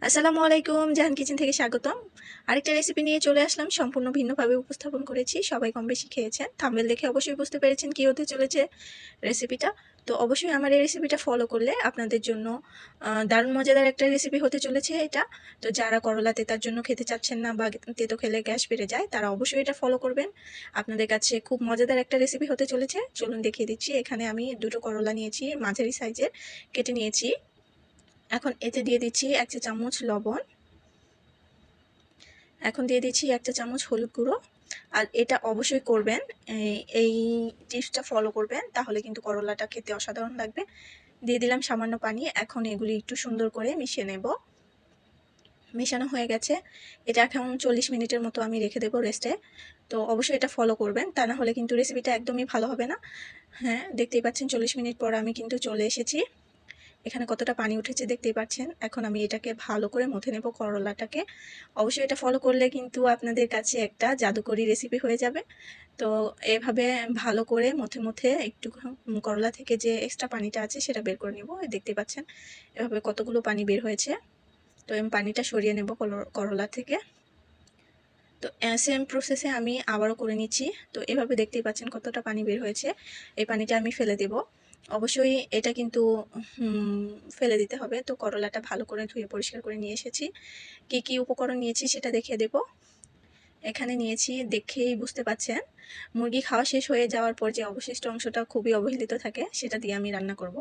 আসসালামু আলাইকুম, জাহান কিচেন থেকে স্বাগতম। আরেকটা রেসিপি নিয়ে চলে আসলাম, সম্পূর্ণ ভিন্নভাবে উপস্থাপন করেছি। সবাই কম বেশি খেয়েছেন, থাম্বনেল দেখে অবশ্যই বুঝতে পেরেছেন কী হতে চলেছে রেসিপিটা। তো অবশ্যই আমার এই রেসিপিটা ফলো করলে আপনাদের জন্য দারুণ মজাদার একটা রেসিপি হতে চলেছে এটা। তো যারা করলা তেতার জন্য খেতে চাচ্ছেন না বা তেতো খেলে গ্যাস বেড়ে যায়, তারা অবশ্যই এটা ফলো করবেন। আপনাদের কাছে খুব মজাদার একটা রেসিপি হতে চলেছে। চলুন দেখিয়ে দিচ্ছি। এখানে আমি দুটো করলা নিয়েছি, মাঝারি সাইজের কেটে নিয়েছি। এখন এতে দিয়ে দিচ্ছি 1 চা চামচ লবণ। এখন দিয়ে দিচ্ছি 1 চা চামচ হলুদ গুঁড়ো। আর এটা অবশ্যই করবেন, এই টিপসটা ফলো করবেন, তাহলে কিন্তু করলাটা খেতে অসাধারণ লাগবে। দিয়ে দিলাম সামান্য পানি। এখন এগুলি একটু সুন্দর করে মিশিয়ে নেব। মেশানো হয়ে গেছে। এটা এখন 40 মিনিটের মতো আমি রেখে দেবো রেস্টে। তো অবশ্যই এটা ফলো করবেন, তা না হলে কিন্তু রেসিপিটা একদমই ভালো হবে না। হ্যাঁ, দেখতেই পাচ্ছেন 40 মিনিট পর আমি কিন্তু চলে এসেছি। এখানে কতটা পানি উঠেছে দেখতেই পাচ্ছেন। এখন আমি এটাকে ভালো করে মথে নেব করলাটাকে। অবশ্যই এটা ফলো করলে কিন্তু আপনাদের কাছে একটা জাদুকরি রেসিপি হয়ে যাবে। তো এভাবে ভালো করে মথে একটু করলা থেকে যে এক্সট্রা পানিটা আছে সেটা বের করে নেব। দেখতেই পাচ্ছেন এভাবে কতগুলো পানি বের হয়েছে। তো আমি পানিটা সরিয়ে নেব করলা থেকে। তো সেম প্রসেসে আমি আবারও করে নিচ্ছি। তো এভাবে দেখতেই পাচ্ছেন কতটা পানি বের হয়েছে। এই পানিটা আমি ফেলে দেব। অবশ্যই এটা কিন্তু ফেলে দিতে হবে। তো করলাটা ভালো করে ধুয়ে পরিষ্কার করে নিয়ে এসেছি। কি কি উপকরণ নিয়েছি সেটা দেখিয়ে দেব। এখানে নিয়েছি, দেখেই বুঝতে পাচ্ছেন, মুরগি খাওয়া শেষ হয়ে যাওয়ার পর যে অবশিষ্ট অংশটা খুবই অবহেলিত থাকে, সেটা দিয়ে আমি রান্না করব।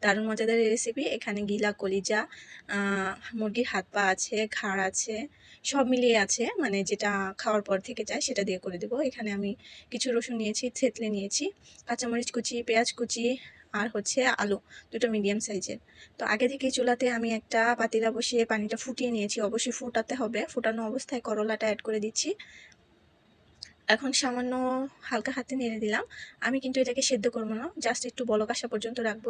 দারুণ মজাদার রেসিপি। এখানে গিলা, কলিজা, মুরগির হাত পা আছে, ঘাড় আছে, সব মিলিয়ে আছে, মানে যেটা খাওয়ার পর থেকে যায় সেটা দিয়ে করে দেব। এখানে আমি কিছু রসুন নিয়েছি, থেতলে নিয়েছি, কাঁচামরিচ কুচি, পেঁয়াজ কুচি, আর হচ্ছে আলু দুটো মিডিয়াম সাইজের। তো আগে থেকে চুলাতে আমি একটা পাতিলা বসিয়ে পানিটা ফুটিয়ে নিয়েছি। অবশ্যই ফুটাতে হবে। ফুটানো অবস্থায় করলাটা অ্যাড করে দিচ্ছি। এখন সামান্য হালকা হাতে নেড়ে দিলাম। আমি কিন্তু এটাকে সেদ্ধ করবো না, জাস্ট একটু বলক আসা পর্যন্ত রাখবো।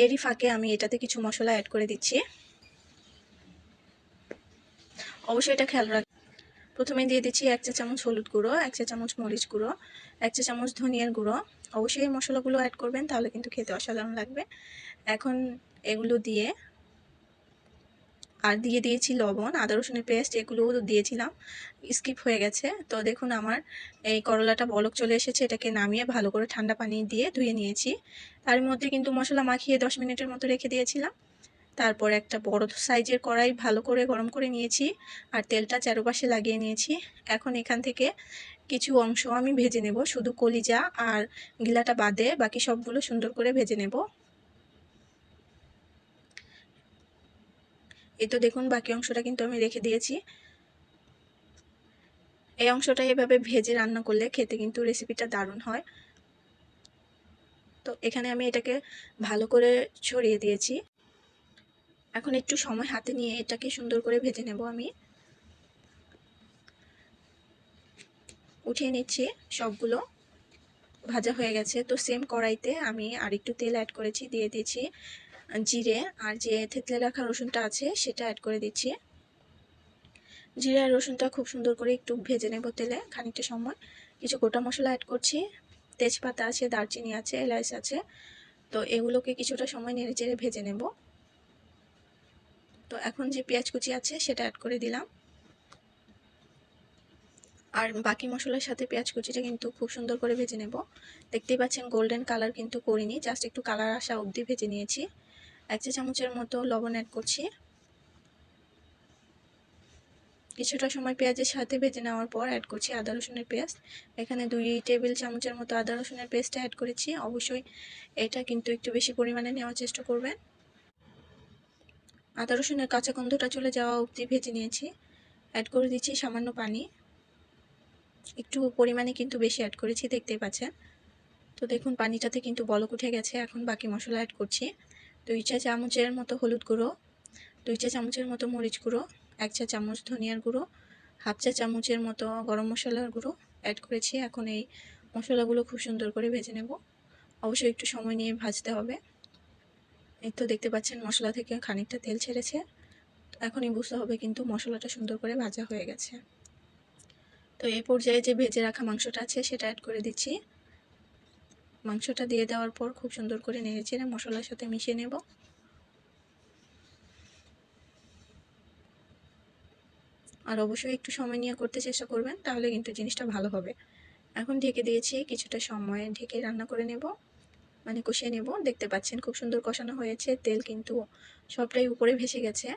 এরই ফাঁকে আমি এটাতে কিছু মশলা অ্যাড করে দিচ্ছি। অবশ্যই এটা খেয়াল রাখ। প্রথমে দিয়ে দিচ্ছি 1 চা চামচ হলুদ গুঁড়ো, 1 চা চামচ মরিচ গুঁড়ো, 1 চা চামচ ধনিয়ার গুঁড়ো। অবশ্যই এই মশলাগুলো অ্যাড করবেন, তাহলে কিন্তু খেতে অসাধারণ লাগবে। এখন এগুলো দিয়ে আর দিয়ে দিয়েছি লবণ, আদা রসুনের পেস্ট, এগুলোও দিয়েছিলাম, স্কিপ হয়ে গেছে। তো দেখুন আমার এই করলাটা বলক চলে এসেছে। এটাকে নামিয়ে ভালো করে ঠান্ডা পানি দিয়ে ধুয়ে নিয়েছি। তার মধ্যে কিন্তু মশলা মাখিয়ে 10 মিনিটের মতো রেখে দিয়েছিলাম। তারপর একটা বড় সাইজের কড়াই ভালো করে গরম করে নিয়েছি, আর তেলটা চারপাশে লাগিয়ে নিয়েছি। এখন এখান থেকে কিছু অংশ আমি ভেজে নেব, শুধু কলিজা আর গিলাটা বাদে বাকি সবগুলো সুন্দর করে ভেজে নেব। এই তো দেখুন বাকি অংশটা কিন্তু আমি রেখে দিয়েছি। এই অংশটা এভাবে ভেজে রান্না করলে খেতে কিন্তু রেসিপিটা দারুণ হয়। তো এখানে আমি এটাকে ভালো করে ছড়িয়ে দিয়েছি। এখন একটু সময় হাতে নিয়ে এটাকে সুন্দর করে ভেজে নেব। আমি উঠিয়ে নিচ্ছি। সবগুলো ভাজা হয়ে গেছে। তো সেম কড়াইতে আমি আর একটু তেল অ্যাড করেছি, দিয়ে দিয়েছি জিরে, আর যে থেতলে রাখা রসুনটা আছে সেটা অ্যাড করে দিচ্ছি। জিরে আর রসুনটা খুব সুন্দর করে একটু ভেজে নেব তেলে খানিকটা সময়। কিছু গোটা মশলা অ্যাড করছি, তেজপাতা আছে, দারচিনি আছে, এলাচ আছে। তো এগুলোকে কিছুটা সময় নেড়ে চেড়ে ভেজে নেব। তো এখন যে পেঁয়াজ কুচি আছে সেটা অ্যাড করে দিলাম। আর বাকি মশলার সাথে পেঁয়াজ কুচিটা কিন্তু খুব সুন্দর করে ভেজে নেব। দেখতেই পাচ্ছেন গোল্ডেন কালার কিন্তু করিনি, জাস্ট একটু কালার আসা অবধি ভেজে নিয়েছি। 1 চা চামচের মতো লবণ অ্যাড করছি। কিছুটা সময় পেঁয়াজের সাথে ভেজে নেওয়ার পর অ্যাড করছি আদা রসুনের পেস্ট। এখানে 2 টেবিল চামচের মতো আদা রসুনের পেস্ট অ্যাড করেছি। অবশ্যই এটা কিন্তু একটু বেশি পরিমাণে নেওয়ার চেষ্টা করবেন। আদা রসুনের কাঁচা গন্ধটা চলে যাওয়া অবধি ভেজে নিয়েছি। অ্যাড করে দিচ্ছি সামান্য পানি, একটু পরিমাণে কিন্তু বেশি অ্যাড করেছি, দেখতেই পাচ্ছেন। তো দেখুন পানিটাতে কিন্তু বলক উঠে গেছে। এখন বাকি মশলা অ্যাড করছি। 2 চা চামচের মতো হলুদ গুঁড়ো, 2 চা চামচের মতো মরিচ গুঁড়ো, 1 চা চামচ ধনিয়ার গুঁড়ো, হাফ চা চামচের মতো গরম মশলার গুঁড়ো অ্যাড করেছি। এখন এই মশলাগুলো খুব সুন্দর করে ভেজে নেব। অবশ্যই একটু সময় নিয়ে ভাজতে হবে। এই তো দেখতে পাচ্ছেন মশলা থেকে খানিকটা তেল ছেড়েছে। এখনই বুঝতে হবে কিন্তু মশলাটা সুন্দর করে ভাজা হয়ে গেছে। তো এই পর্যায়ে যে ভেজে রাখা মাংসটা আছে সেটা অ্যাড করে দিচ্ছি। মাংসটা দিয়ে দেওয়ার পর খুব সুন্দর করে নেড়েচেড়ে মশলার সাথে মিশিয়ে নেব। আর অবশ্যই একটু সময় নিয়ে করতে চেষ্টা করবেন, তাহলে কিন্তু জিনিসটা ভালো হবে। এখন ঢেকে দিয়েছি, কিছুটা সময় ঢেকে রান্না করে নেব, মানে কষিয়ে নেব। দেখতে পাচ্ছেন খুব সুন্দর কষানো হয়েছে, তেল কিন্তু সবটাই উপরে ভেসে গেছে।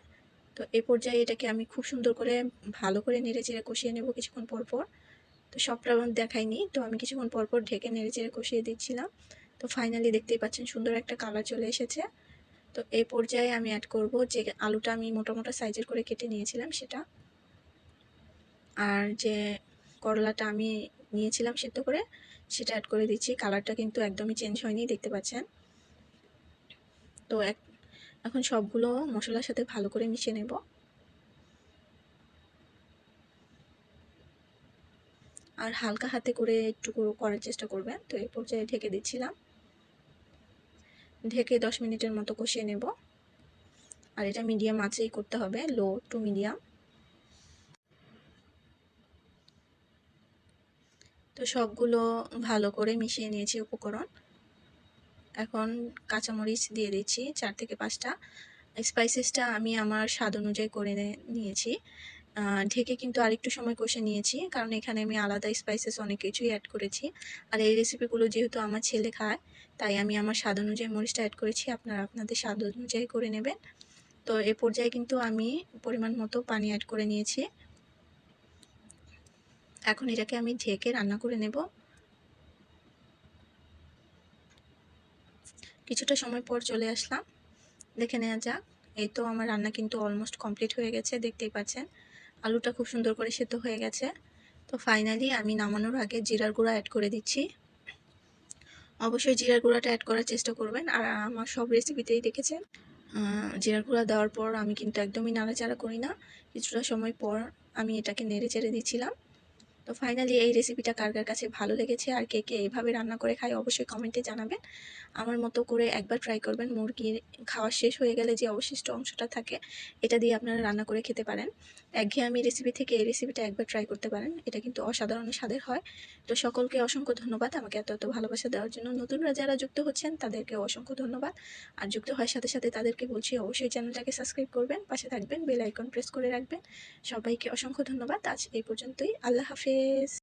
তো এই পর্যায়ে এটাকে আমি খুব সুন্দর করে ভালো করে নেড়েচেড়ে কষিয়ে নেব কিছুক্ষণ পর পর। তো সবটা দেখাইনি, তো আমি কিছুক্ষণ পর পর ঢেকে নেড়েচেড়ে কষিয়ে দিচ্ছিলাম। তো ফাইনালি দেখতেই পাচ্ছেন সুন্দর একটা কালার চলে এসেছে। তো এই পর্যায়ে আমি অ্যাড করব যে আলুটা আমি মোটা মোটা সাইজের করে কেটে নিয়েছিলাম সেটা, আর যে করলাটা আমি নিয়েছিলাম সেদ্ধ করে সেটা অ্যাড করে দিচ্ছি। কালারটা কিন্তু একদমই চেঞ্জ হয়নি, দেখতে পাচ্ছেন। তো এখন সবগুলো মশলার সাথে ভালো করে মিশিয়ে নেব। আর হালকা হাতে করে একটু করার চেষ্টা করবেন। তো এই পর্যায়ে ঢেকে দিচ্ছিলাম, ঢেকে 10 মিনিটের মতো কষিয়ে নেব। আর এটা মিডিয়াম আঁচেই করতে হবে, লো টু মিডিয়াম। তো সবগুলো ভালো করে মিশিয়ে নিয়েছি উপকরণ। এখন কাঁচামরিচ দিয়ে দিচ্ছি 4 থেকে 5টা। স্পাইসেসটা আমি আমার স্বাদ অনুযায়ী করে নিয়েছি। ঢেকে কিন্তু আরেকটু সময় কষে নিয়েছি, কারণ এখানে আমি আলাদা স্পাইসেস অনেক কিছুই অ্যাড করেছি। আর এই রেসিপিগুলো যেহেতু আমার ছেলে খায়, তাই আমি আমার স্বাদ অনুযায়ী মরিচটা অ্যাড করেছি। আপনারা আপনাদের স্বাদ অনুযায়ী করে নেবেন। তো এ পর্যায়ে কিন্তু আমি পরিমাণ মতো পানি অ্যাড করে নিয়েছি। এখন এটাকে আমি ঢেকে রান্না করে নেব। কিছুটা সময় পর চলে আসলাম, দেখে নেওয়া যাক। এই তো আমার রান্না কিন্তু অলমোস্ট কমপ্লিট হয়ে গেছে, দেখতেই পাচ্ছেন আলুটা খুব সুন্দর করে সেদ্ধ হয়ে গেছে। তো ফাইনালি আমি নামানোর আগে জিরার গুঁড়া অ্যাড করে দিচ্ছি। অবশ্যই জিরার গুঁড়াটা অ্যাড করার চেষ্টা করবেন। আর আমার সব রেসিপিতেই দেখেছেন জিরার গুঁড়া দেওয়ার পর আমি কিন্তু একদমই নাড়াচাড়া করি না, কিছুটা সময় পর আমি এটাকে নেড়ে চেড়ে দিচ্ছিলাম। তো ফাইনালি এই রেসিপিটা কার কার কাছে ভালো লেগেছে আর কে কে এইভাবে রান্না করে খায় অবশ্যই কমেন্টে জানাবেন। আমার মতো করে একবার ট্রাই করবেন। মুরগির খাওয়া শেষ হয়ে গেলে যে অবশিষ্ট অংশটা থাকে, এটা দিয়ে আপনারা রান্না করে খেতে পারেন। একঘেয়েমি রেসিপি থেকে এই রেসিপিটা একবার ট্রাই করতে পারেন, এটা কিন্তু অসাধারণ স্বাদের হয়। তো সকলকে অসংখ্য ধন্যবাদ আমাকে এত এত ভালোবাসা দেওয়ার জন্য। নতুনরা যারা যুক্ত হচ্ছেন তাদেরকে অসংখ্য ধন্যবাদ। আর যুক্ত হওয়ার সাথে সাথে তাদেরকে বলছি অবশ্যই চ্যানেলটাকে সাবস্ক্রাইব করবেন, পাশে থাকবেন, বেল আইকন প্রেস করে রাখবেন। সবাইকে অসংখ্য ধন্যবাদ। আজ এই পর্যন্তই। আল্লাহ হাফেজ।